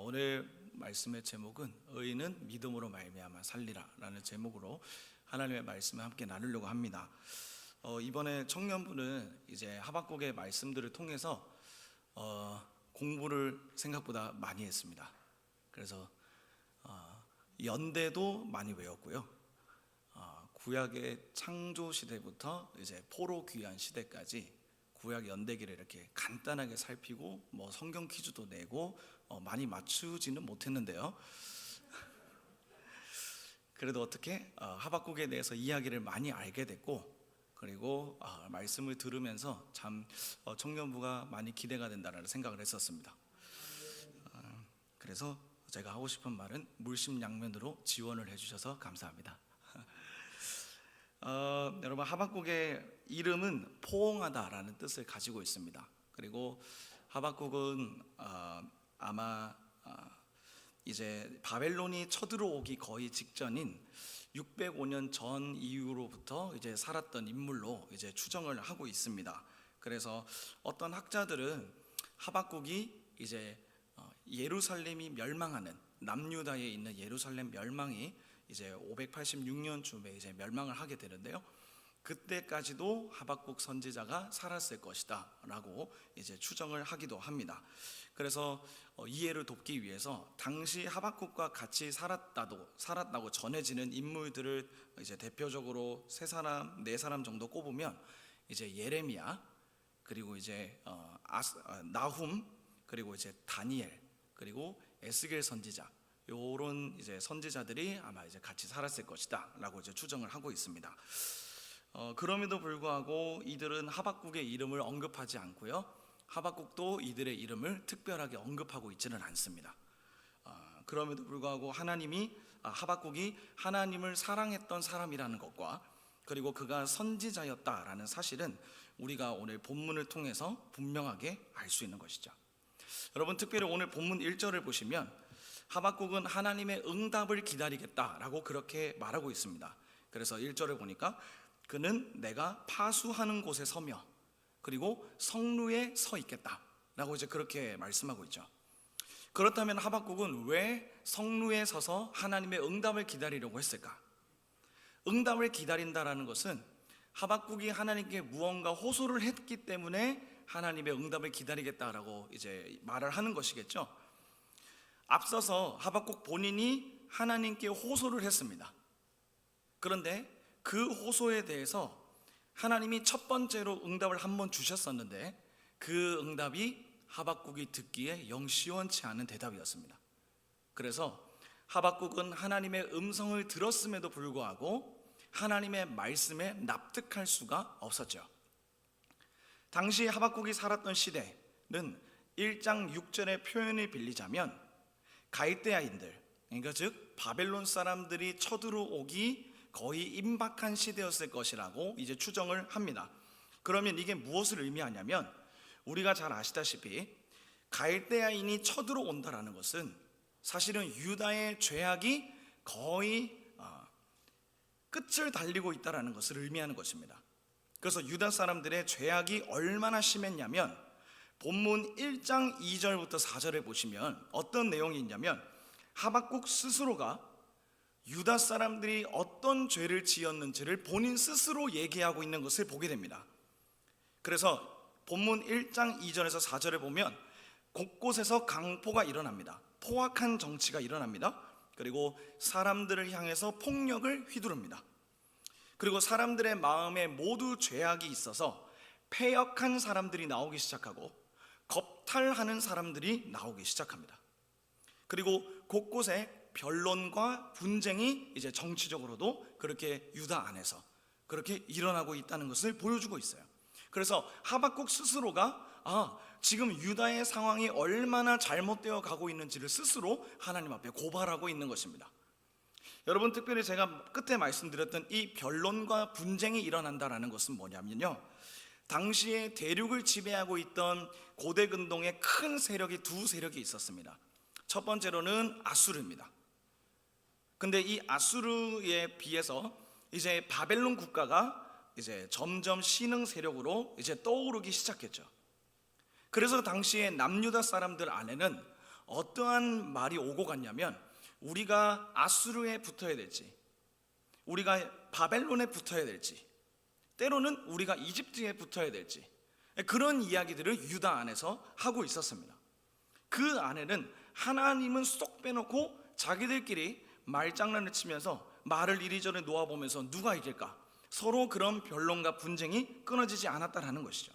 오늘 말씀의 제목은 의인은 믿음으로 말미암아 살리라 라는 제목으로 하나님의 말씀을 함께 나누려고 합니다. 이번에 청년부는 이제 하박국의 말씀들을 통해서 공부를 생각보다 많이 했습니다. 그래서 연대도 많이 외웠고요. 구약의 창조 시대부터 이제 포로 귀환 시대까지 구약 연대기를 이렇게 간단하게 살피고 성경 퀴즈도 내고 많이 맞추지는 못했는데요. 그래도 어떻게 하박국에 대해서 이야기를 많이 알게 됐고, 그리고 말씀을 들으면서 참 청년부가 많이 기대가 된다는 생각을 했었습니다. 그래서 제가 하고 싶은 말은 물심양면으로 지원을 해주셔서 감사합니다. 여러분, 하박국의 이름은 포옹하다라는 뜻을 가지고 있습니다. 그리고 하박국은 아마 이제 바벨론이 쳐들어오기 거의 직전인 605년 전 이후로부터 이제 살았던 인물로 이제 추정을 하고 있습니다. 그래서 어떤 학자들은 하박국이 이제 예루살렘이 멸망하는, 남유다에 있는 예루살렘 멸망이 이제 586년쯤에 이제 멸망을 하게 되는데요. 그때까지도 하박국 선지자가 살았을 것이다 라고 이제 추정을 하기도 합니다. 그래서 이해를 돕기 위해서 당시 하박국과 같이 살았다고 전해지는 인물들을 이제 대표적으로 3사람, 4사람 정도 꼽으면 이제 예레미야, 그리고 이제 나훔, 그리고 이제 다니엘, 그리고 에스겔 선지자, 요런 이제 선지자들이 아마 이제 같이 살았을 것이다 라고 이제 추정을 하고 있습니다. 그럼에도 불구하고 이들은 하박국의 이름을 언급하지 않고요, 하박국도 이들의 이름을 특별하게 언급하고 있지는 않습니다. 그럼에도 불구하고 하박국이 하나님을 사랑했던 사람이라는 것과, 그리고 그가 선지자였다라는 사실은 우리가 오늘 본문을 통해서 분명하게 알 수 있는 것이죠. 여러분, 특별히 오늘 본문 1절을 보시면 하박국은 하나님의 응답을 기다리겠다라고 그렇게 말하고 있습니다. 그래서 1절을 보니까 그는 내가 파수하는 곳에 서며 그리고 성루에 서 있겠다라고 이제 그렇게 말씀하고 있죠. 그렇다면 하박국은 왜 성루에 서서 하나님의 응답을 기다리려고 했을까? 응답을 기다린다라는 것은 하박국이 하나님께 무언가 호소를 했기 때문에 하나님의 응답을 기다리겠다라고 이제 말을 하는 것이겠죠. 앞서서 하박국 본인이 하나님께 호소를 했습니다. 그런데 그 호소에 대해서 하나님이 첫 번째로 응답을 한번 주셨었는데 그 응답이 하박국이 듣기에 영 시원치 않은 대답이었습니다. 그래서 하박국은 하나님의 음성을 들었음에도 불구하고 하나님의 말씀에 납득할 수가 없었죠. 당시 하박국이 살았던 시대는 1장 6절의 표현을 빌리자면 갈대아인들, 그러니까 즉 바벨론 사람들이 쳐들어오기 거의 임박한 시대였을 것이라고 이제 추정을 합니다. 그러면 이게 무엇을 의미하냐면, 우리가 잘 아시다시피 갈대아인이 쳐들어온다라는 것은 사실은 유다의 죄악이 거의 끝을 달리고 있다라는 것을 의미하는 것입니다. 그래서 유다 사람들의 죄악이 얼마나 심했냐면 본문 1장 2절부터 4절에 보시면 어떤 내용이 있냐면, 하박국 스스로가 유다 사람들이 어떤 죄를 지었는지를 본인 스스로 얘기하고 있는 것을 보게 됩니다. 그래서 본문 1장 2절에서 4절에 보면 곳곳에서 강포가 일어납니다. 포악한 정치가 일어납니다. 그리고 사람들을 향해서 폭력을 휘두릅니다. 그리고 사람들의 마음에 모두 죄악이 있어서 패역한 사람들이 나오기 시작하고 겁탈하는 사람들이 나오기 시작합니다. 그리고 곳곳에 변론과 분쟁이 이제 정치적으로도 그렇게 유다 안에서 그렇게 일어나고 있다는 것을 보여주고 있어요. 그래서 하박국 스스로가 지금 유다의 상황이 얼마나 잘못되어 가고 있는지를 스스로 하나님 앞에 고발하고 있는 것입니다. 여러분, 특별히 제가 끝에 말씀드렸던 이 변론과 분쟁이 일어난다는 것은 뭐냐면요, 당시에 대륙을 지배하고 있던 고대 근동의 큰 세력이 두 세력이 있었습니다. 첫 번째로는 아수르입니다. 근데 이 아수르에 비해서 이제 바벨론 국가가 이제 점점 신흥 세력으로 이제 떠오르기 시작했죠. 그래서 당시에 남유다 사람들 안에는 어떠한 말이 오고 갔냐면 우리가 아수르에 붙어야 될지, 우리가 바벨론에 붙어야 될지, 때로는 우리가 이집트에 붙어야 될지, 그런 이야기들을 유다 안에서 하고 있었습니다. 그 안에는 하나님은 쏙 빼놓고 자기들끼리 말장난을 치면서 말을 이리저리 놓아보면서 누가 이길까, 서로 그런 변론과 분쟁이 끊어지지 않았다라는 것이죠.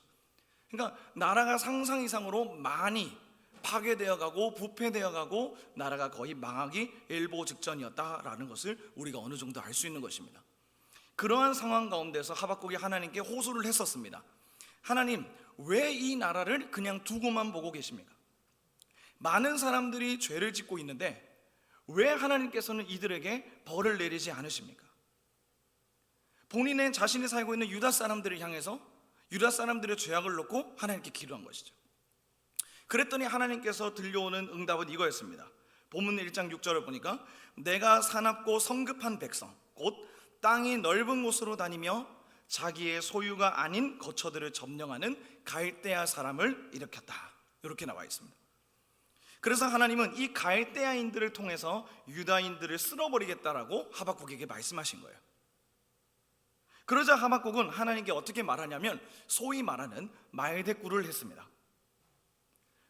그러니까 나라가 상상 이상으로 많이 파괴되어 가고 부패되어 가고 나라가 거의 망하기 일보 직전이었다라는 것을 우리가 어느 정도 알 수 있는 것입니다. 그러한 상황 가운데서 하박국이 하나님께 호소를 했었습니다. 하나님, 왜 이 나라를 그냥 두고만 보고 계십니까? 많은 사람들이 죄를 짓고 있는데 왜 하나님께서는 이들에게 벌을 내리지 않으십니까? 본인의 자신이 살고 있는 유다 사람들을 향해서 유다 사람들의 죄악을 놓고 하나님께 기도한 것이죠. 그랬더니 하나님께서 들려오는 응답은 이거였습니다. 본문 1장 6절을 보니까 내가 사납고 성급한 백성, 곧 땅이 넓은 곳으로 다니며 자기의 소유가 아닌 거처들을 점령하는 갈대아 사람을 일으켰다, 이렇게 나와 있습니다. 그래서 하나님은 이 갈대아인들을 통해서 유다인들을 쓸어버리겠다라고 하박국에게 말씀하신 거예요. 그러자 하박국은 하나님께 어떻게 말하냐면 소위 말하는 말대꾸를 했습니다.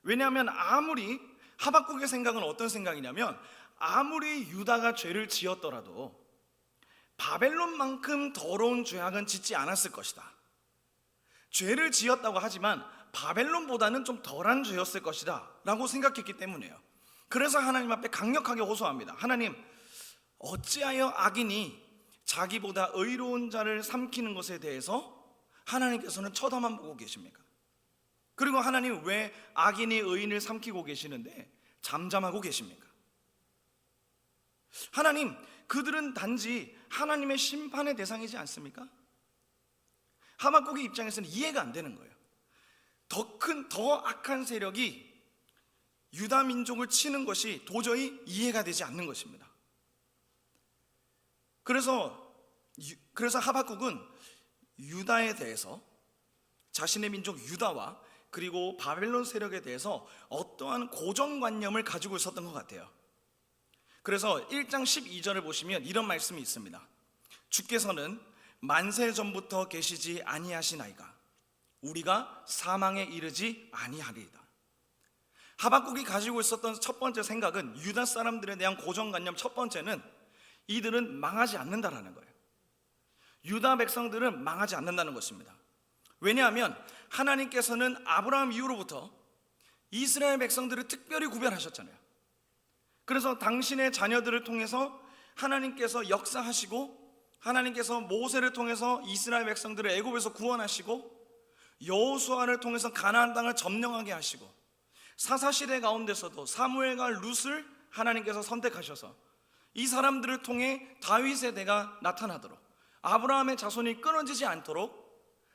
왜냐하면 아무리 하박국의 생각은 어떤 생각이냐면 아무리 유다가 죄를 지었더라도 바벨론만큼 더러운 죄악은 짓지 않았을 것이다. 죄를 지었다고 하지만 바벨론보다는 좀 덜한 죄였을 것이다 라고 생각했기 때문이에요. 그래서 하나님 앞에 강력하게 호소합니다. 하나님, 어찌하여 악인이 자기보다 의로운 자를 삼키는 것에 대해서 하나님께서는 쳐다만 보고 계십니까? 그리고 하나님, 왜 악인이 의인을 삼키고 계시는데 잠잠하고 계십니까? 하나님, 그들은 단지 하나님의 심판의 대상이지 않습니까? 하박국의 입장에서는 이해가 안 되는 거예요. 더 악한 세력이 유다 민족을 치는 것이 도저히 이해가 되지 않는 것입니다. 그래서 하박국은 유다에 대해서, 자신의 민족 유다와 그리고 바벨론 세력에 대해서 어떠한 고정관념을 가지고 있었던 것 같아요. 그래서 1장 12절을 보시면 이런 말씀이 있습니다. 주께서는 만세 전부터 계시지 아니하시나이까 우리가 사망에 이르지 아니하리이다. 하박국이 가지고 있었던 첫 번째 생각은, 유다 사람들에 대한 고정관념 첫 번째는 이들은 망하지 않는다라는 거예요. 유다 백성들은 망하지 않는다는 것입니다. 왜냐하면 하나님께서는 아브라함 이후로부터 이스라엘 백성들을 특별히 구별하셨잖아요. 그래서 당신의 자녀들을 통해서 하나님께서 역사하시고, 하나님께서 모세를 통해서 이스라엘 백성들을 애굽에서 구원하시고, 여호수아를 통해서 가나안 땅을 점령하게 하시고, 사사시대 가운데서도 사무엘과 룻을 하나님께서 선택하셔서 이 사람들을 통해 다윗의 대가 나타나도록, 아브라함의 자손이 끊어지지 않도록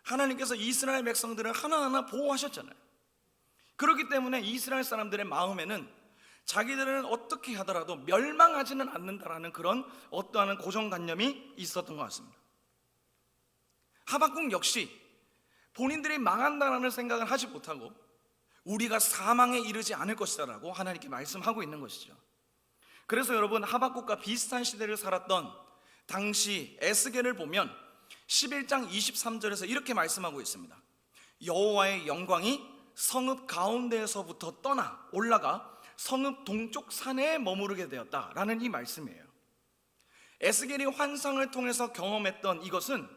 하나님께서 이스라엘 백성들을 하나하나 보호하셨잖아요. 그렇기 때문에 이스라엘 사람들의 마음에는 자기들은 어떻게 하더라도 멸망하지는 않는다라는 그런 어떠한 고정관념이 있었던 것 같습니다. 하박국 역시 본인들이 망한다라는 생각을 하지 못하고 우리가 사망에 이르지 않을 것이다 라고 하나님께 말씀하고 있는 것이죠. 그래서 여러분, 하박국과 비슷한 시대를 살았던 당시 에스겔을 보면 11장 23절에서 이렇게 말씀하고 있습니다. 여호와의 영광이 성읍 가운데에서부터 떠나 올라가 성읍 동쪽 산에 머무르게 되었다라는 이 말씀이에요. 에스겔이 환상을 통해서 경험했던 이것은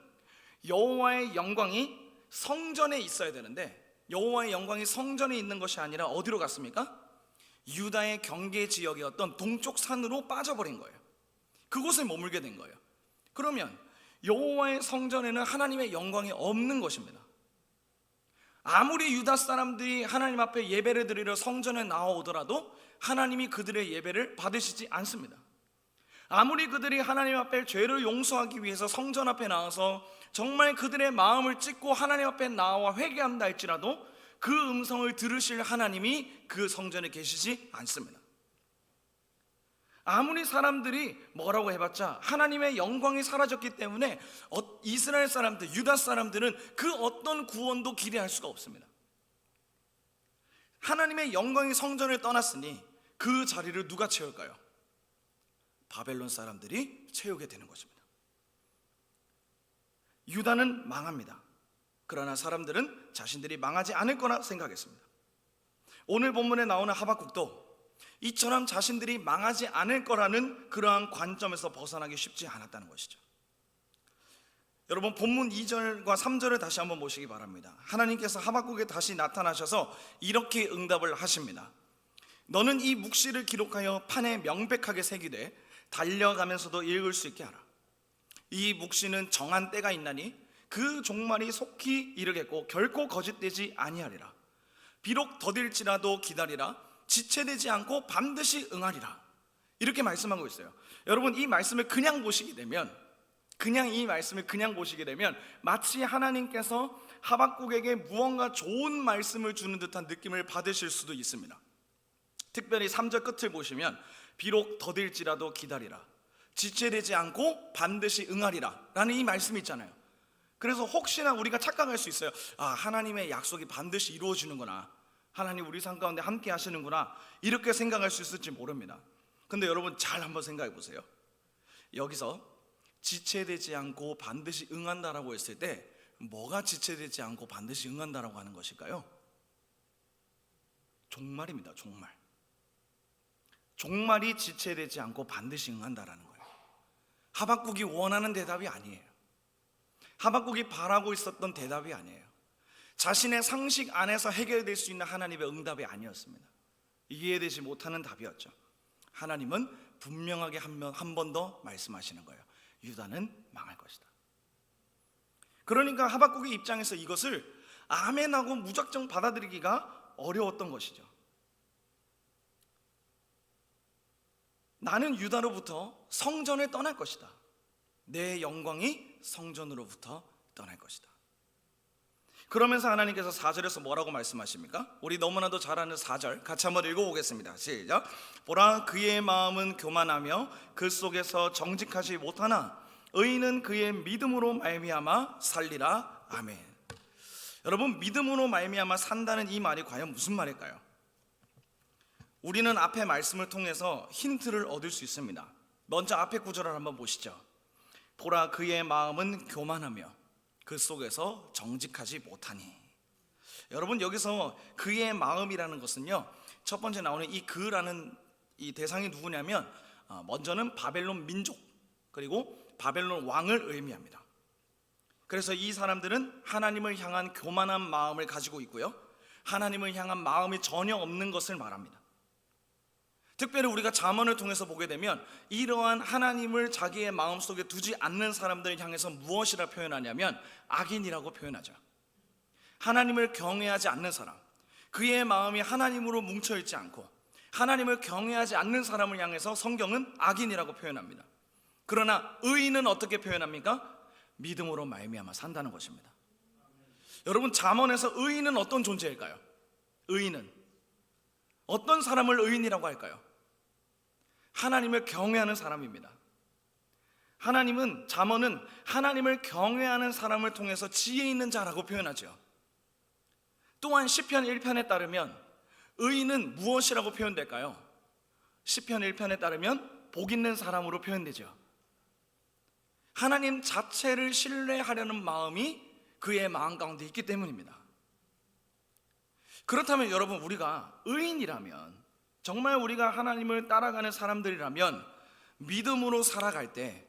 여호와의 영광이 성전에 있어야 되는데, 여호와의 영광이 성전에 있는 것이 아니라 어디로 갔습니까? 유다의 경계 지역이었던 동쪽 산으로 빠져버린 거예요. 그곳에 머물게 된 거예요. 그러면 여호와의 성전에는 하나님의 영광이 없는 것입니다. 아무리 유다 사람들이 하나님 앞에 예배를 드리러 성전에 나오더라도 하나님이 그들의 예배를 받으시지 않습니다. 아무리 그들이 하나님 앞에 죄를 용서하기 위해서 성전 앞에 나와서 정말 그들의 마음을 찢고 하나님 앞에 나와 회개한다 할지라도 그 음성을 들으실 하나님이 그 성전에 계시지 않습니다. 아무리 사람들이 뭐라고 해봤자 하나님의 영광이 사라졌기 때문에 이스라엘 사람들, 유다 사람들은 그 어떤 구원도 기대할 수가 없습니다. 하나님의 영광이 성전을 떠났으니 그 자리를 누가 채울까요? 바벨론 사람들이 채우게 되는 것입니다. 유다는 망합니다. 그러나 사람들은 자신들이 망하지 않을 거라 생각했습니다. 오늘 본문에 나오는 하박국도 이처럼 자신들이 망하지 않을 거라는 그러한 관점에서 벗어나기 쉽지 않았다는 것이죠. 여러분, 본문 2절과 3절을 다시 한번 보시기 바랍니다. 하나님께서 하박국에 다시 나타나셔서 이렇게 응답을 하십니다. 너는 이 묵시를 기록하여 판에 명백하게 새기되 달려가면서도 읽을 수 있게 하라. 이 묵시는 정한 때가 있나니 그 종말이 속히 이르겠고 결코 거짓되지 아니하리라. 비록 더딜지라도 기다리라. 지체되지 않고 반드시 응하리라. 이렇게 말씀하고 있어요. 여러분, 이 말씀을 그냥 보시게 되면 마치 하나님께서 하박국에게 무언가 좋은 말씀을 주는 듯한 느낌을 받으실 수도 있습니다. 특별히 3절 끝을 보시면 비록 더딜지라도 기다리라. 지체되지 않고 반드시 응하리라 라는 이 말씀이 있잖아요. 그래서 혹시나 우리가 착각할 수 있어요. 하나님의 약속이 반드시 이루어지는구나, 하나님 우리 삶 가운데 함께 하시는구나, 이렇게 생각할 수 있을지 모릅니다. 근데 여러분, 잘 한번 생각해 보세요. 여기서 지체되지 않고 반드시 응한다라고 했을 때 뭐가 지체되지 않고 반드시 응한다라고 하는 것일까요? 종말입니다. 종말이 지체되지 않고 반드시 응한다라는 거예요. 하박국이 원하는 대답이 아니에요. 하박국이 바라고 있었던 대답이 아니에요. 자신의 상식 안에서 해결될 수 있는 하나님의 응답이 아니었습니다. 이해되지 못하는 답이었죠. 하나님은 분명하게 한 번 더 말씀하시는 거예요. 유다는 망할 것이다. 그러니까 하박국의 입장에서 이것을 아멘하고 무작정 받아들이기가 어려웠던 것이죠. 나는 유다로부터 성전을 떠날 것이다. 내 영광이 성전으로부터 떠날 것이다. 그러면서 하나님께서 4절에서 뭐라고 말씀하십니까? 우리 너무나도 잘 아는 4절 같이 한번 읽어보겠습니다. 시작. 보라, 그의 마음은 교만하며 그 속에서 정직하지 못하나 의인은 그의 믿음으로 말미암아 살리라. 아멘. 여러분, 믿음으로 말미암아 산다는 이 말이 과연 무슨 말일까요? 우리는 앞에 말씀을 통해서 힌트를 얻을 수 있습니다. 먼저 앞에 구절을 한번 보시죠. 보라, 그의 마음은 교만하며 그 속에서 정직하지 못하니. 여러분, 여기서 그의 마음이라는 것은요, 첫 번째 나오는 이 그라는 이 대상이 누구냐면 먼저는 바벨론 민족 그리고 바벨론 왕을 의미합니다. 그래서 이 사람들은 하나님을 향한 교만한 마음을 가지고 있고요, 하나님을 향한 마음이 전혀 없는 것을 말합니다. 특별히 우리가 잠언을 통해서 보게 되면 이러한 하나님을 자기의 마음속에 두지 않는 사람들을 향해서 무엇이라 표현하냐면 악인이라고 표현하죠. 하나님을 경외하지 않는 사람, 그의 마음이 하나님으로 뭉쳐있지 않고 하나님을 경외하지 않는 사람을 향해서 성경은 악인이라고 표현합니다. 그러나 의인은 어떻게 표현합니까? 믿음으로 말미암아 산다는 것입니다. 여러분, 잠언에서 의인은 어떤 존재일까요? 의인은 어떤 사람을 의인이라고 할까요? 하나님을 경외하는 사람입니다. 잠언은 하나님을 경외하는 사람을 통해서 지혜 있는 자라고 표현하죠. 또한 시편 1편에 따르면 의인은 무엇이라고 표현될까요? 시편 1편에 따르면 복 있는 사람으로 표현되죠. 하나님 자체를 신뢰하려는 마음이 그의 마음 가운데 있기 때문입니다. 그렇다면 여러분, 우리가 의인이라면, 정말 우리가 하나님을 따라가는 사람들이라면 믿음으로 살아갈 때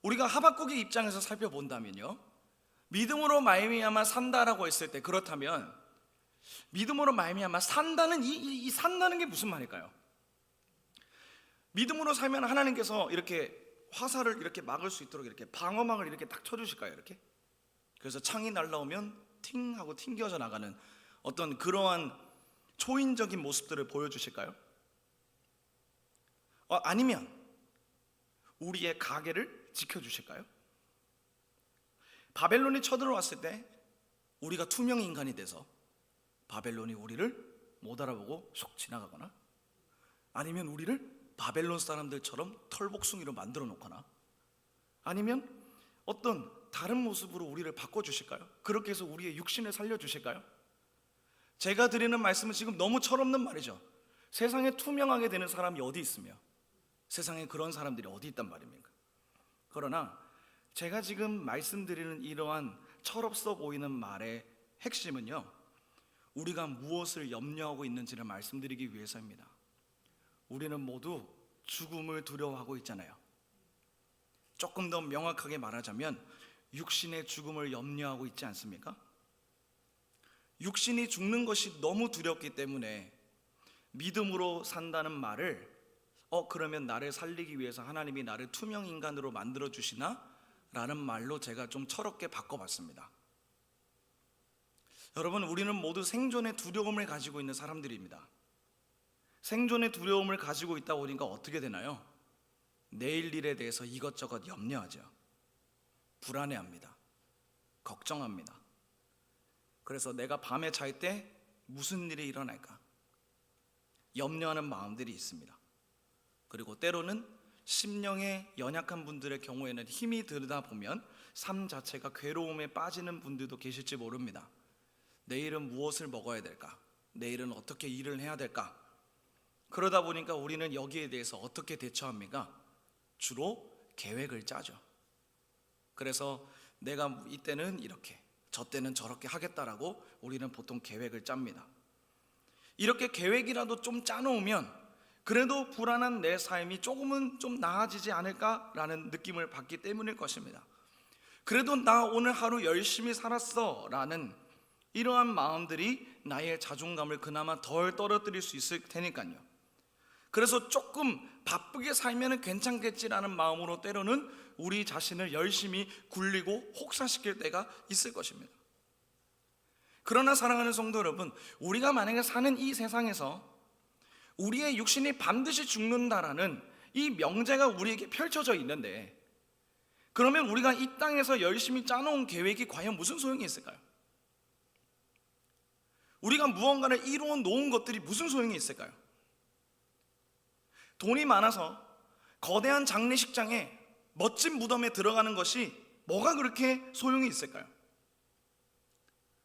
우리가 하박국의 입장에서 살펴본다면요, 믿음으로 말미암아 산다라고 했을 때, 그렇다면 믿음으로 말미암아 산다는 이 산다는 게 무슨 말일까요? 믿음으로 살면 하나님께서 이렇게 화살을 이렇게 막을 수 있도록 이렇게 방어막을 이렇게 딱 쳐주실까요? 이렇게? 그래서 창이 날라오면 팅 하고 튕겨져 나가는 어떤 그러한 초인적인 모습들을 보여주실까요? 아니면 우리의 가게를 지켜주실까요? 바벨론이 쳐들어왔을 때 우리가 투명 인간이 돼서 바벨론이 우리를 못 알아보고 쏙 지나가거나, 아니면 우리를 바벨론 사람들처럼 털복숭이로 만들어 놓거나, 아니면 어떤 다른 모습으로 우리를 바꿔주실까요? 그렇게 해서 우리의 육신을 살려주실까요? 제가 드리는 말씀은 지금 너무 철없는 말이죠. 세상에 투명하게 되는 사람이 어디 있으며 세상에 그런 사람들이 어디 있단 말입니까? 그러나 제가 지금 말씀드리는 이러한 철없어 보이는 말의 핵심은요, 우리가 무엇을 염려하고 있는지를 말씀드리기 위해서입니다. 우리는 모두 죽음을 두려워하고 있잖아요. 조금 더 명확하게 말하자면 육신의 죽음을 염려하고 있지 않습니까? 육신이 죽는 것이 너무 두렵기 때문에 믿음으로 산다는 말을 그러면 나를 살리기 위해서 하나님이 나를 투명 인간으로 만들어 주시나? 라는 말로 제가 좀 철없게 바꿔봤습니다. 여러분, 우리는 모두 생존의 두려움을 가지고 있는 사람들입니다. 생존의 두려움을 가지고 있다 보니까 어떻게 되나요? 내일 일에 대해서 이것저것 염려하죠. 불안해합니다. 걱정합니다. 그래서 내가 밤에 잘 때 무슨 일이 일어날까? 염려하는 마음들이 있습니다. 그리고 때로는 심령의 연약한 분들의 경우에는 힘이 들다 보면 삶 자체가 괴로움에 빠지는 분들도 계실지 모릅니다. 내일은 무엇을 먹어야 될까? 내일은 어떻게 일을 해야 될까? 그러다 보니까 우리는 여기에 대해서 어떻게 대처합니까? 주로 계획을 짜죠. 그래서 내가 이때는 이렇게, 저 때는 저렇게 하겠다라고 우리는 보통 계획을 짭니다. 이렇게 계획이라도 좀 짜놓으면 그래도 불안한 내 삶이 조금은 좀 나아지지 않을까라는 느낌을 받기 때문일 것입니다. 그래도 나 오늘 하루 열심히 살았어 라는 이러한 마음들이 나의 자존감을 그나마 덜 떨어뜨릴 수 있을 테니까요. 그래서 조금 바쁘게 살면 괜찮겠지라는 마음으로 때로는 우리 자신을 열심히 굴리고 혹사시킬 때가 있을 것입니다. 그러나 사랑하는 성도 여러분, 우리가 만약에 사는 이 세상에서 우리의 육신이 반드시 죽는다라는 이 명제가 우리에게 펼쳐져 있는데, 그러면 우리가 이 땅에서 열심히 짜놓은 계획이 과연 무슨 소용이 있을까요? 우리가 무언가를 이루어 놓은 것들이 무슨 소용이 있을까요? 돈이 많아서 거대한 장례식장에 멋진 무덤에 들어가는 것이 뭐가 그렇게 소용이 있을까요?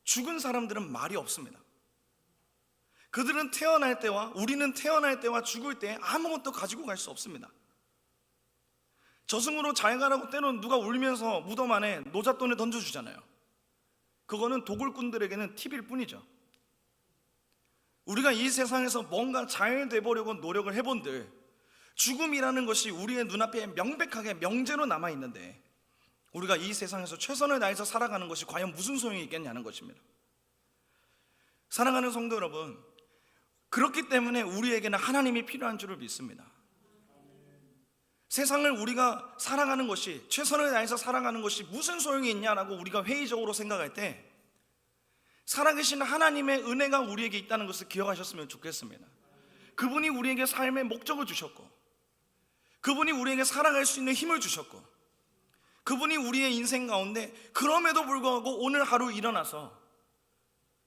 죽은 사람들은 말이 없습니다. 그들은 태어날 때와 우리는 태어날 때와 죽을 때 아무것도 가지고 갈 수 없습니다. 저승으로 잘 가라고 때로는 누가 울면서 무덤 안에 노잣돈을 던져주잖아요. 그거는 도굴꾼들에게는 팁일 뿐이죠. 우리가 이 세상에서 뭔가 잘 돼보려고 노력을 해본들 죽음이라는 것이 우리의 눈앞에 명백하게 명제로 남아있는데, 우리가 이 세상에서 최선을 다해서 살아가는 것이 과연 무슨 소용이 있겠냐는 것입니다. 사랑하는 성도 여러분, 그렇기 때문에 우리에게는 하나님이 필요한 줄을 믿습니다. 세상을 우리가 살아가는 것이, 최선을 다해서 살아가는 것이 무슨 소용이 있냐라고 우리가 회의적으로 생각할 때 살아계신 하나님의 은혜가 우리에게 있다는 것을 기억하셨으면 좋겠습니다. 그분이 우리에게 삶의 목적을 주셨고, 그분이 우리에게 살아갈 수 있는 힘을 주셨고, 그분이 우리의 인생 가운데 그럼에도 불구하고 오늘 하루 일어나서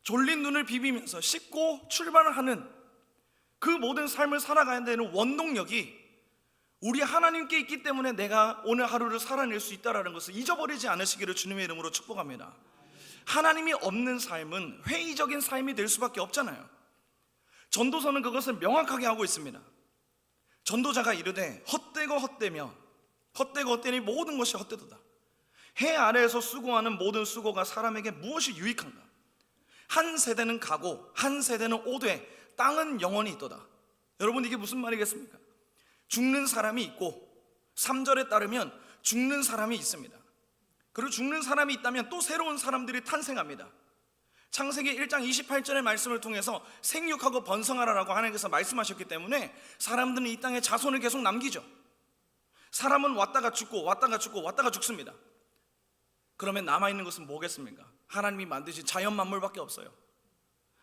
졸린 눈을 비비면서 씻고 출발을 하는 그 모든 삶을 살아가야 되는 원동력이 우리 하나님께 있기 때문에 내가 오늘 하루를 살아낼 수 있다는 것을 잊어버리지 않으시기를 주님의 이름으로 축복합니다. 하나님이 없는 삶은 회의적인 삶이 될 수밖에 없잖아요. 전도서는 그것을 명확하게 하고 있습니다. 전도자가 이르되 헛되고 헛되며 헛되고 헛되니 모든 것이 헛되도다. 해 아래에서 수고하는 모든 수고가 사람에게 무엇이 유익한가? 한 세대는 가고 한 세대는 오되 땅은 영원히 있도다. 여러분, 이게 무슨 말이겠습니까? 죽는 사람이 있고 3절에 따르면 죽는 사람이 있습니다. 그리고 죽는 사람이 있다면 또 새로운 사람들이 탄생합니다. 창세기 1장 28절의 말씀을 통해서 생육하고 번성하라라고 하나님께서 말씀하셨기 때문에 사람들은 이 땅에 자손을 계속 남기죠. 사람은 왔다가 죽고 왔다가 죽고 왔다가 죽습니다. 그러면 남아있는 것은 뭐겠습니까? 하나님이 만드신 자연 만물밖에 없어요.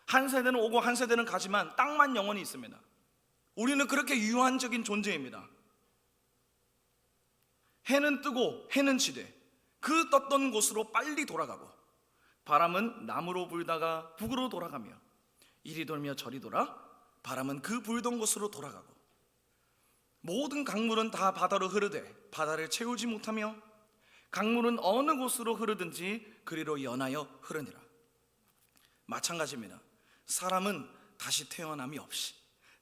한 세대는 오고 한 세대는 가지만 땅만 영원히 있습니다. 우리는 그렇게 유한적인 존재입니다. 해는 뜨고 해는 지되 그 떴던 곳으로 빨리 돌아가고, 바람은 남으로 불다가 북으로 돌아가며 이리 돌며 저리 돌아 바람은 그 불던 곳으로 돌아가고, 모든 강물은 다 바다로 흐르되 바다를 채우지 못하며 강물은 어느 곳으로 흐르든지 그리로 연하여 흐르니라. 마찬가지입니다. 사람은 다시 태어남이 없이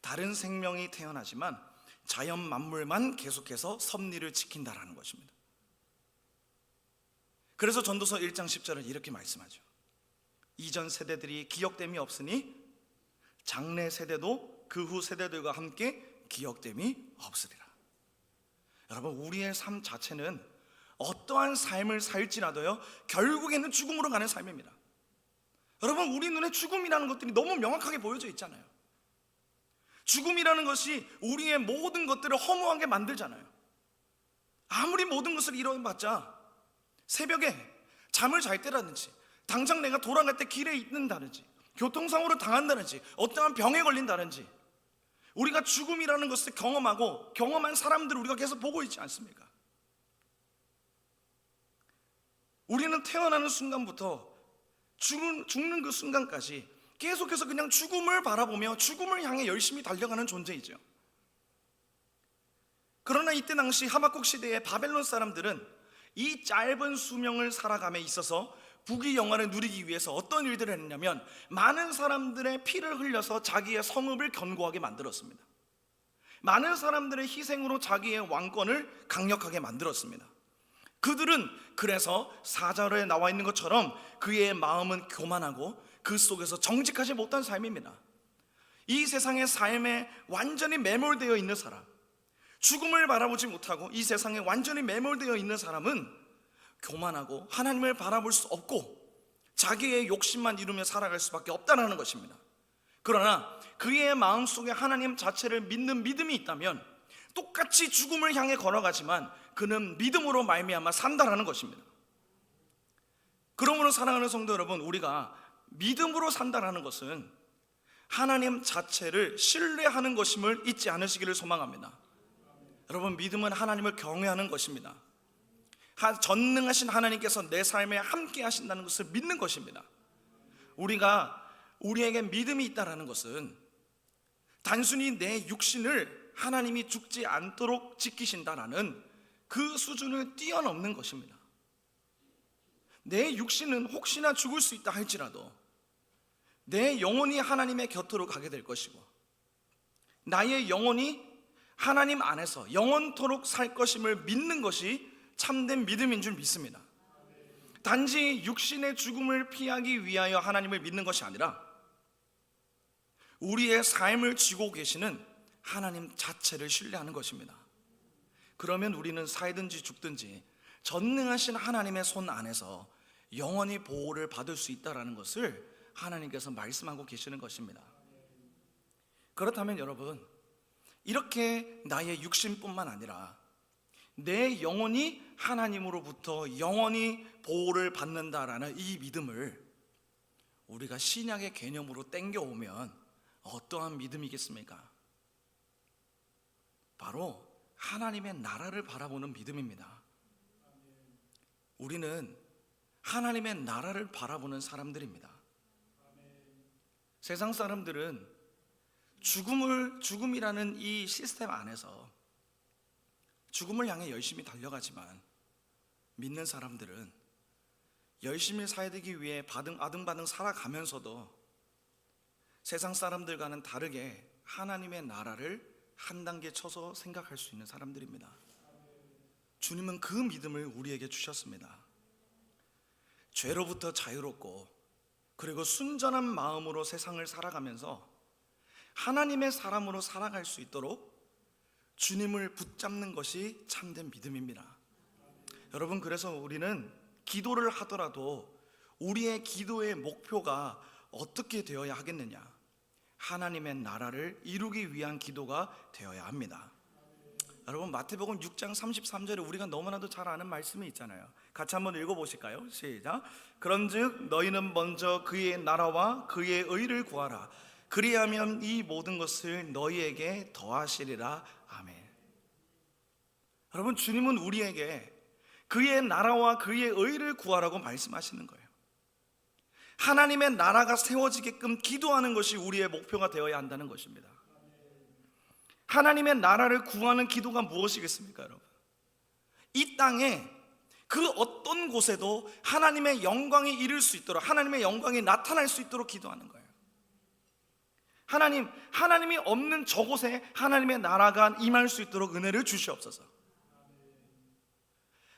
다른 생명이 태어나지만 자연 만물만 계속해서 섭리를 지킨다라는 것입니다. 그래서 전도서 1장 10절은 이렇게 말씀하죠. 이전 세대들이 기억됨이 없으니 장래 세대도 그 후 세대들과 함께 기억됨이 없으리라. 여러분, 우리의 삶 자체는 어떠한 삶을 살지라도요, 결국에는 죽음으로 가는 삶입니다. 여러분, 우리 눈에 죽음이라는 것들이 너무 명확하게 보여져 있잖아요. 죽음이라는 것이 우리의 모든 것들을 허무하게 만들잖아요. 아무리 모든 것을 이뤄봤자 새벽에 잠을 잘 때라든지, 당장 내가 돌아갈 때 길에 있는다든지, 교통사고를 당한다든지, 어떠한 병에 걸린다든지, 우리가 죽음이라는 것을 경험하고 경험한 사람들을 우리가 계속 보고 있지 않습니까? 우리는 태어나는 순간부터 죽는 그 순간까지 계속해서 그냥 죽음을 바라보며 죽음을 향해 열심히 달려가는 존재이죠. 그러나 이때 당시 하박국 시대의 바벨론 사람들은 이 짧은 수명을 살아감에 있어서 부귀 영화를 누리기 위해서 어떤 일들을 했냐면 많은 사람들의 피를 흘려서 자기의 성읍을 견고하게 만들었습니다. 많은 사람들의 희생으로 자기의 왕권을 강력하게 만들었습니다. 그들은 그래서 4절에 나와 있는 것처럼 그의 마음은 교만하고 그 속에서 정직하지 못한 삶입니다. 이 세상의 삶에 완전히 매몰되어 있는 사람, 죽음을 바라보지 못하고 이 세상에 완전히 매몰되어 있는 사람은 교만하고 하나님을 바라볼 수 없고 자기의 욕심만 이루며 살아갈 수밖에 없다는 것입니다. 그러나 그의 마음속에 하나님 자체를 믿는 믿음이 있다면 똑같이 죽음을 향해 걸어가지만 그는 믿음으로 말미암아 산다라는 것입니다. 그러므로 사랑하는 성도 여러분, 우리가 믿음으로 산다라는 것은 하나님 자체를 신뢰하는 것임을 잊지 않으시기를 소망합니다. 여러분, 믿음은 하나님을 경외하는 것입니다. 전능하신 하나님께서 내 삶에 함께 하신다는 것을 믿는 것입니다. 우리에게 믿음이 있다는 것은 단순히 내 육신을 하나님이 죽지 않도록 지키신다라는 그 수준을 뛰어넘는 것입니다. 내 육신은 혹시나 죽을 수 있다 할지라도 내 영혼이 하나님의 곁으로 가게 될 것이고 나의 영혼이 하나님 안에서 영원토록 살 것임을 믿는 것이 참된 믿음인 줄 믿습니다. 단지 육신의 죽음을 피하기 위하여 하나님을 믿는 것이 아니라 우리의 삶을 쥐고 계시는 하나님 자체를 신뢰하는 것입니다. 그러면 우리는 살든지 죽든지 전능하신 하나님의 손 안에서 영원히 보호를 받을 수 있다는 것을 하나님께서 말씀하고 계시는 것입니다. 그렇다면 여러분, 이렇게 나의 육신뿐만 아니라 내 영혼이 하나님으로부터 영원히 보호를 받는다라는 이 믿음을 우리가 신약의 개념으로 땡겨오면 어떠한 믿음이겠습니까? 바로 하나님의 나라를 바라보는 믿음입니다. 우리는 하나님의 나라를 바라보는 사람들입니다. 세상 사람들은 죽음이라는 이 시스템 안에서 죽음을 향해 열심히 달려가지만 믿는 사람들은 열심히 살기 위해 아등바등 살아가면서도 세상 사람들과는 다르게 하나님의 나라를 한 단계 쳐서 생각할 수 있는 사람들입니다. 주님은 그 믿음을 우리에게 주셨습니다. 죄로부터 자유롭고 그리고 순전한 마음으로 세상을 살아가면서 하나님의 사람으로 살아갈 수 있도록 주님을 붙잡는 것이 참된 믿음입니다. 여러분, 그래서 우리는 기도를 하더라도 우리의 기도의 목표가 어떻게 되어야 하겠느냐? 하나님의 나라를 이루기 위한 기도가 되어야 합니다. 여러분, 마태복음 6장 33절에 우리가 너무나도 잘 아는 말씀이 있잖아요. 같이 한번 읽어보실까요? 시작. 그런즉 너희는 먼저 그의 나라와 그의 의를 구하라. 그리하면 이 모든 것을 너희에게 더하시리라. 아멘. 여러분, 주님은 우리에게 그의 나라와 그의 의를 구하라고 말씀하시는 거예요. 하나님의 나라가 세워지게끔 기도하는 것이 우리의 목표가 되어야 한다는 것입니다. 하나님의 나라를 구하는 기도가 무엇이겠습니까, 여러분? 이 땅에 그 어떤 곳에도 하나님의 영광이 이룰 수 있도록, 하나님의 영광이 나타날 수 있도록 기도하는 거예요. 하나님이 없는 저곳에 하나님의 나라가 임할 수 있도록 은혜를 주시옵소서.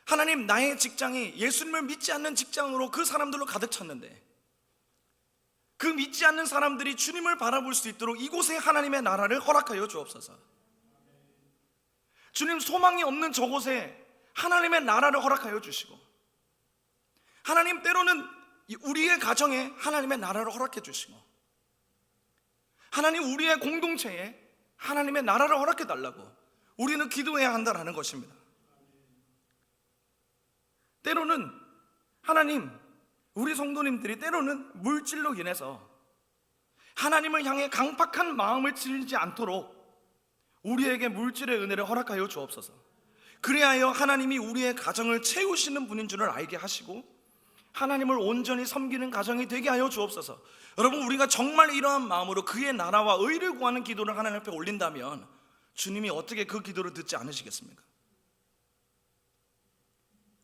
하나님, 나의 직장이 예수님을 믿지 않는 직장으로 그 사람들로 가득 찼는데 그 믿지 않는 사람들이 주님을 바라볼 수 있도록 이곳에 하나님의 나라를 허락하여 주옵소서. 주님, 소망이 없는 저곳에 하나님의 나라를 허락하여 주시고, 하나님, 때로는 우리의 가정에 하나님의 나라를 허락해 주시고, 하나님, 우리의 공동체에 하나님의 나라를 허락해 달라고 우리는 기도해야 한다는 것입니다. 때로는 하나님, 우리 성도님들이 때로는 물질로 인해서 하나님을 향해 강팍한 마음을 지니지 않도록 우리에게 물질의 은혜를 허락하여 주옵소서. 그리하여 하나님이 우리의 가정을 채우시는 분인 줄을 알게 하시고 하나님을 온전히 섬기는 가정이 되게 하여 주옵소서. 여러분, 우리가 정말 이러한 마음으로 그의 나라와 의를 구하는 기도를 하나님 앞에 올린다면 주님이 어떻게 그 기도를 듣지 않으시겠습니까?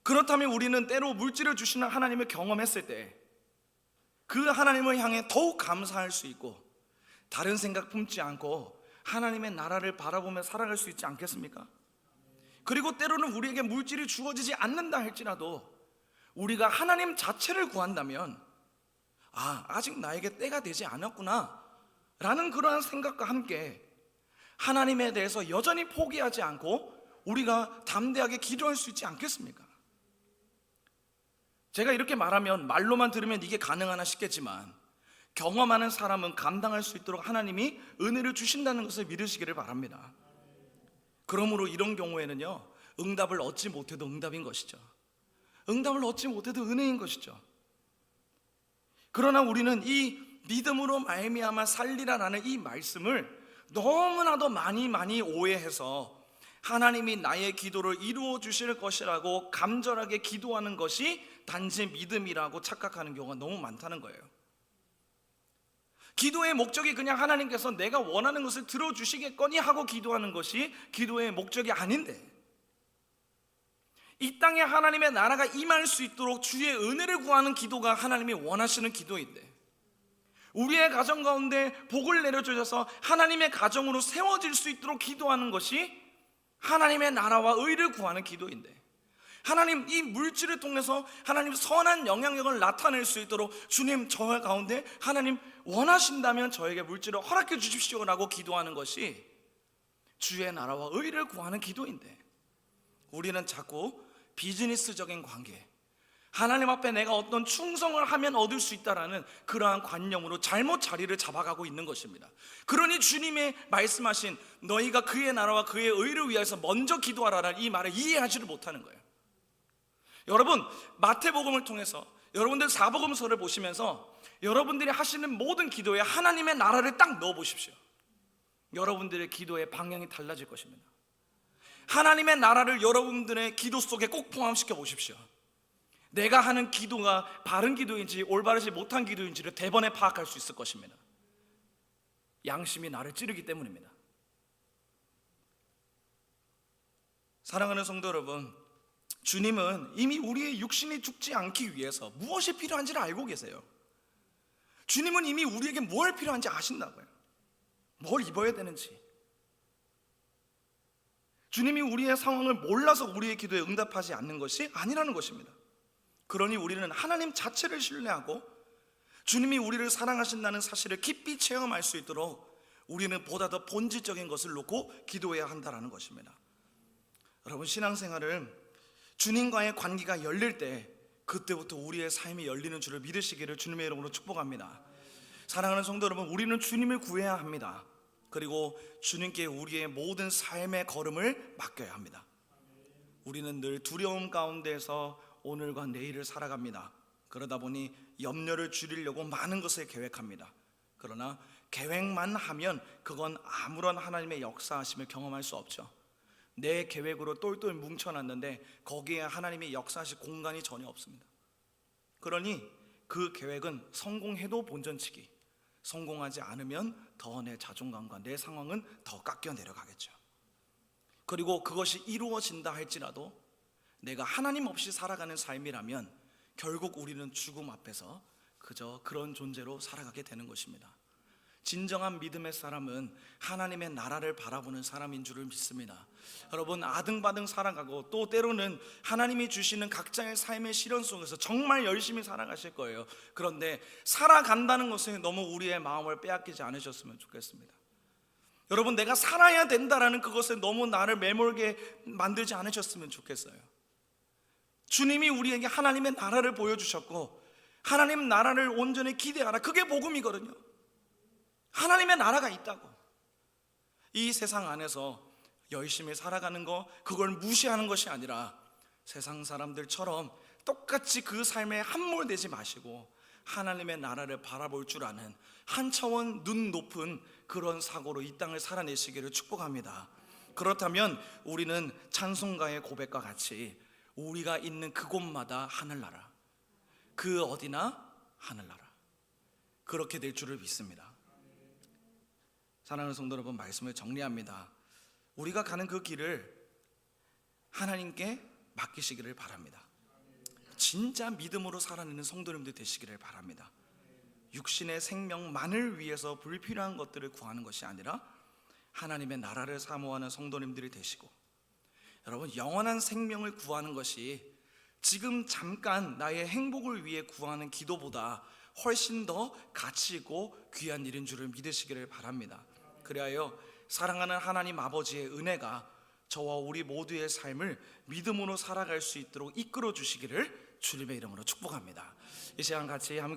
그렇다면 우리는 때로 물질을 주시는 하나님을 경험했을 때 그 하나님을 향해 더욱 감사할 수 있고 다른 생각 품지 않고 하나님의 나라를 바라보며 살아갈 수 있지 않겠습니까? 그리고 때로는 우리에게 물질이 주어지지 않는다 할지라도 우리가 하나님 자체를 구한다면 아직 나에게 때가 되지 않았구나 라는 그러한 생각과 함께 하나님에 대해서 여전히 포기하지 않고 우리가 담대하게 기도할 수 있지 않겠습니까? 제가 이렇게 말하면 말로만 들으면 이게 가능하나 싶겠지만 경험하는 사람은 감당할 수 있도록 하나님이 은혜를 주신다는 것을 믿으시기를 바랍니다. 그러므로 이런 경우에는요, 응답을 얻지 못해도 응답인 것이죠. 응답을 얻지 못해도 은혜인 것이죠. 그러나 우리는 이 믿음으로 말미암아 살리라라는 이 말씀을 너무나도 많이 오해해서 하나님이 나의 기도를 이루어 주실 것이라고 간절하게 기도하는 것이 단지 믿음이라고 착각하는 경우가 너무 많다는 거예요. 기도의 목적이 그냥 하나님께서 내가 원하는 것을 들어주시겠거니 하고 기도하는 것이 기도의 목적이 아닌데, 이 땅에 하나님의 나라가 임할 수 있도록 주의 은혜를 구하는 기도가 하나님이 원하시는 기도인데, 우리의 가정 가운데 복을 내려주셔서 하나님의 가정으로 세워질 수 있도록 기도하는 것이 하나님의 나라와 의를 구하는 기도인데, 하나님, 이 물질을 통해서 하나님 선한 영향력을 나타낼 수 있도록 주님, 저 가운데 하나님 원하신다면 저에게 물질을 허락해 주십시오라고 기도하는 것이 주의 나라와 의를 구하는 기도인데, 우리는 자꾸 비즈니스적인 관계, 하나님 앞에 내가 어떤 충성을 하면 얻을 수 있다라는 그러한 관념으로 잘못 자리를 잡아가고 있는 것입니다. 그러니 주님의 말씀하신 너희가 그의 나라와 그의 의를 위해서 먼저 기도하라는 이 말을 이해하지를 못하는 거예요. 여러분, 마태복음을 통해서 여러분들 사복음서를 보시면서 여러분들이 하시는 모든 기도에 하나님의 나라를 딱 넣어 보십시오. 여러분들의 기도의 방향이 달라질 것입니다. 하나님의 나라를 여러분들의 기도 속에 꼭 포함시켜 보십시오. 내가 하는 기도가 바른 기도인지 올바르지 못한 기도인지를 대번에 파악할 수 있을 것입니다. 양심이 나를 찌르기 때문입니다. 사랑하는 성도 여러분, 주님은 이미 우리의 육신이 죽지 않기 위해서 무엇이 필요한지를 알고 계세요. 주님은 이미 우리에게 뭘 필요한지 아신다고요. 뭘 입어야 되는지. 주님이 우리의 상황을 몰라서 우리의 기도에 응답하지 않는 것이 아니라는 것입니다. 그러니 우리는 하나님 자체를 신뢰하고 주님이 우리를 사랑하신다는 사실을 깊이 체험할 수 있도록 우리는 보다 더 본질적인 것을 놓고 기도해야 한다는 것입니다. 여러분, 신앙생활을 주님과의 관계가 열릴 때 그때부터 우리의 삶이 열리는 줄을 믿으시기를 주님의 이름으로 축복합니다. 사랑하는 성도 여러분, 우리는 주님을 구해야 합니다. 그리고 주님께 우리의 모든 삶의 걸음을 맡겨야 합니다. 우리는 늘 두려움 가운데서 오늘과 내일을 살아갑니다. 그러다 보니 염려를 줄이려고 많은 것을 계획합니다. 그러나 계획만 하면 그건 아무런 하나님의 역사하심을 경험할 수 없죠. 내 계획으로 똘똘 뭉쳐놨는데 거기에 하나님의 역사하실 공간이 전혀 없습니다. 그러니 그 계획은 성공해도 본전치기, 성공하지 않으면 더 내 자존감과 내 상황은 더 깎여 내려가겠죠. 그리고 그것이 이루어진다 할지라도 내가 하나님 없이 살아가는 삶이라면 결국 우리는 죽음 앞에서 그저 그런 존재로 살아가게 되는 것입니다. 진정한 믿음의 사람은 하나님의 나라를 바라보는 사람인 줄을 믿습니다. 여러분, 아등바등 살아가고 또 때로는 하나님이 주시는 각자의 삶의 시련 속에서 정말 열심히 살아가실 거예요. 그런데 살아간다는 것에 너무 우리의 마음을 빼앗기지 않으셨으면 좋겠습니다. 여러분, 내가 살아야 된다라는 그것에 너무 나를 매몰게 만들지 않으셨으면 좋겠어요. 주님이 우리에게 하나님의 나라를 보여주셨고 하나님 나라를 온전히 기대하라, 그게 복음이거든요. 하나님의 나라가 있다고. 이 세상 안에서 열심히 살아가는 거, 그걸 무시하는 것이 아니라 세상 사람들처럼 똑같이 그 삶에 함몰되지 마시고 하나님의 나라를 바라볼 줄 아는 한 차원 눈 높은 그런 사고로 이 땅을 살아내시기를 축복합니다. 그렇다면 우리는 찬송가의 고백과 같이 우리가 있는 그곳마다 하늘나라, 그 어디나 하늘나라, 그렇게 될 줄을 믿습니다. 사랑하는 성도 여러분, 말씀을 정리합니다. 우리가 가는 그 길을 하나님께 맡기시기를 바랍니다. 진짜 믿음으로 살아내는 성도님들 되시기를 바랍니다. 육신의 생명만을 위해서 불필요한 것들을 구하는 것이 아니라 하나님의 나라를 사모하는 성도님들이 되시고, 여러분, 영원한 생명을 구하는 것이 지금 잠깐 나의 행복을 위해 구하는 기도보다 훨씬 더 가치 있고 귀한 일인 줄을 믿으시기를 바랍니다. 그리하여 사랑하는 하나님 아버지의 은혜가 저와 우리 모두의 삶을 믿음으로 살아갈 수 있도록 이끌어 주시기를 주님의 이름으로 축복합니다. 이 시간 같이 함께